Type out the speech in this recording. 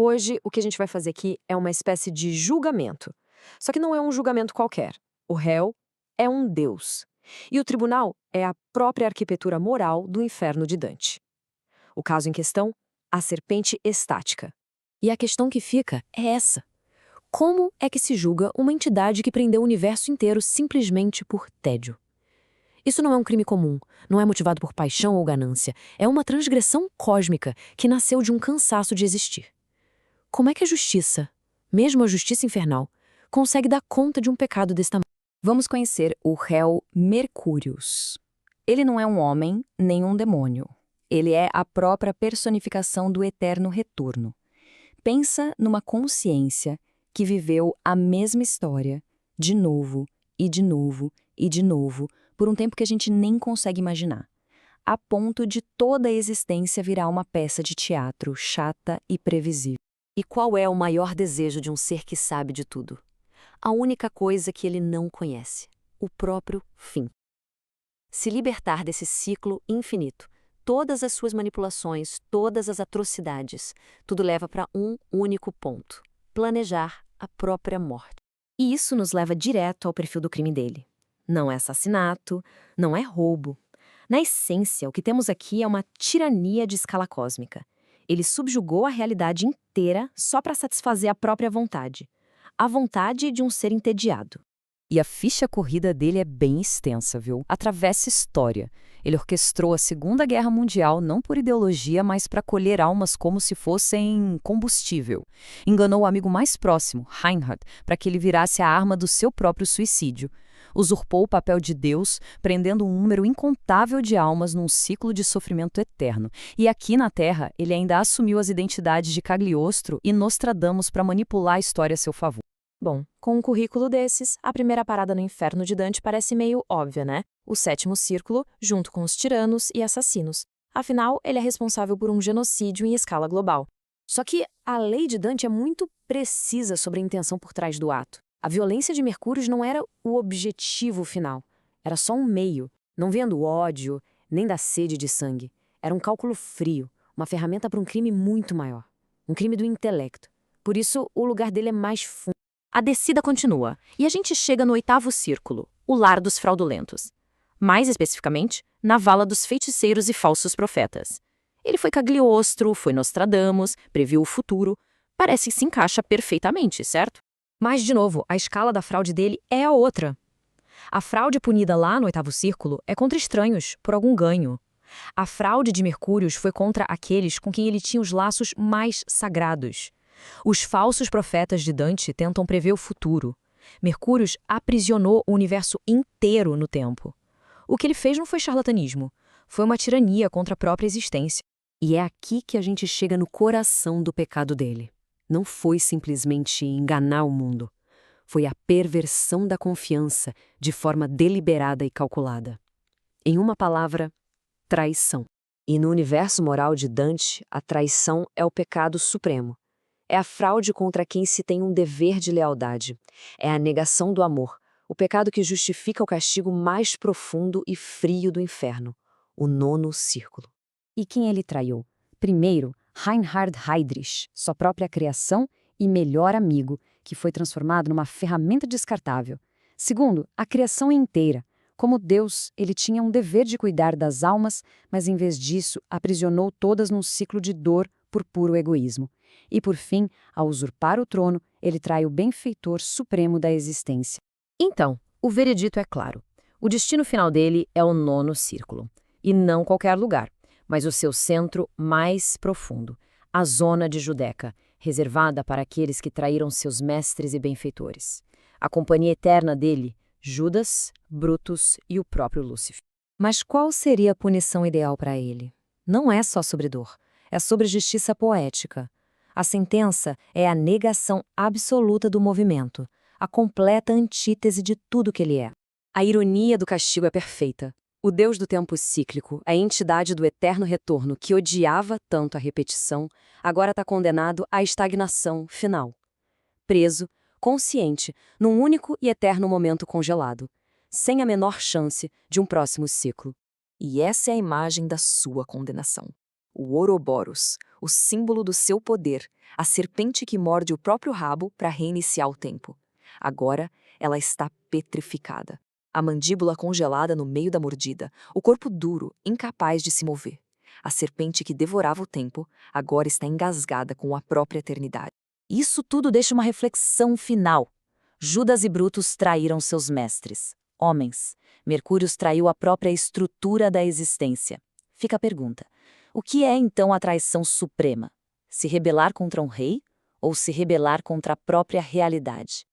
Hoje, o que a gente vai fazer aqui é uma espécie de julgamento. Só que não é um julgamento qualquer. O réu é um deus. E o tribunal é a própria arquitetura moral do inferno de Dante. O caso em questão, a serpente estática. E a questão que fica é essa. Como é que se julga uma entidade que prendeu o universo inteiro simplesmente por tédio? Isso não é um crime comum, não é motivado por paixão ou ganância. É uma transgressão cósmica que nasceu de um cansaço de existir. Como é que a justiça, mesmo a justiça infernal, consegue dar conta de um pecado desse tamanho? Vamos conhecer o réu Mercúrios. Ele não é um homem nem um demônio. Ele é a própria personificação do eterno retorno. Pensa numa consciência que viveu a mesma história, de novo, e de novo, e de novo, por um tempo que a gente nem consegue imaginar, a ponto de toda a existência virar uma peça de teatro chata e previsível. E qual é o maior desejo de um ser que sabe de tudo? A única coisa que ele não conhece: o próprio fim. Se libertar desse ciclo infinito, todas as suas manipulações, todas as atrocidades, tudo leva para um único ponto: planejar a própria morte. E isso nos leva direto ao perfil do crime dele. Não é assassinato, não é roubo. Na essência, o que temos aqui é uma tirania de escala cósmica. Ele subjugou a realidade inteira só para satisfazer a própria vontade. A vontade de um ser entediado. E a ficha corrida dele é bem extensa, viu? Atravessa história. Ele orquestrou a Segunda Guerra Mundial não por ideologia, mas para colher almas como se fossem combustível. Enganou o amigo mais próximo, Reinhard, para que ele virasse a arma do seu próprio suicídio. Usurpou o papel de Deus, prendendo um número incontável de almas num ciclo de sofrimento eterno. E aqui na Terra, ele ainda assumiu as identidades de Cagliostro e Nostradamus para manipular a história a seu favor. Bom, com um currículo desses, a primeira parada no inferno de Dante parece meio óbvia, né? O sétimo círculo, junto com os tiranos e assassinos. Afinal, ele é responsável por um genocídio em escala global. Só que a lei de Dante é muito precisa sobre a intenção por trás do ato. A violência de Mercúrio não era o objetivo final. Era só um meio, não vendo o ódio, nem da sede de sangue. Era um cálculo frio, uma ferramenta para um crime muito maior. Um crime do intelecto. Por isso, o lugar dele é mais fundo. A descida continua, e a gente chega no oitavo círculo, o lar dos fraudulentos. Mais especificamente, na vala dos feiticeiros e falsos profetas. Ele foi Cagliostro, foi Nostradamus, previu o futuro. Parece que se encaixa perfeitamente, certo? Mas, de novo, a escala da fraude dele é a outra. A fraude punida lá no oitavo círculo é contra estranhos, por algum ganho. A fraude de Mercúrios foi contra aqueles com quem ele tinha os laços mais sagrados. Os falsos profetas de Dante tentam prever o futuro. Mercúrios aprisionou o universo inteiro no tempo. O que ele fez não foi charlatanismo, foi uma tirania contra a própria existência. E é aqui que a gente chega no coração do pecado dele. Não foi simplesmente enganar o mundo. Foi a perversão da confiança de forma deliberada e calculada. Em uma palavra, traição. E no universo moral de Dante, a traição é o pecado supremo. É a fraude contra quem se tem um dever de lealdade. É a negação do amor, o pecado que justifica o castigo mais profundo e frio do inferno, o nono círculo. E quem ele traiu? Primeiro, Reinhard Heydrich, sua própria criação e melhor amigo, que foi transformado numa ferramenta descartável. Segundo, a criação inteira. Como Deus, ele tinha um dever de cuidar das almas, mas em vez disso, aprisionou todas num ciclo de dor por puro egoísmo. E por fim, ao usurpar o trono, ele trai o benfeitor supremo da existência. Então, o veredito é claro. O destino final dele é o nono círculo. E não qualquer lugar, mas o seu centro mais profundo, a zona de Judeca, reservada para aqueles que traíram seus mestres e benfeitores. A companhia eterna dele, Judas, Brutus e o próprio Lúcifer. Mas qual seria a punição ideal para ele? Não é só sobre dor, é sobre justiça poética. A sentença é a negação absoluta do movimento, a completa antítese de tudo que ele é. A ironia do castigo é perfeita. O Deus do tempo cíclico, a entidade do eterno retorno que odiava tanto a repetição, agora está condenado à estagnação final. Preso, consciente, num único e eterno momento congelado, sem a menor chance de um próximo ciclo. E essa é a imagem da sua condenação. O Ouroboros, o símbolo do seu poder, a serpente que morde o próprio rabo para reiniciar o tempo. Agora, ela está petrificada. A mandíbula congelada no meio da mordida, o corpo duro, incapaz de se mover. A serpente que devorava o tempo, agora está engasgada com a própria eternidade. Isso tudo deixa uma reflexão final. Judas e Brutus traíram seus mestres, homens. Mercúrio traiu a própria estrutura da existência. Fica a pergunta: o que é então a traição suprema? Se rebelar contra um rei ou se rebelar contra a própria realidade?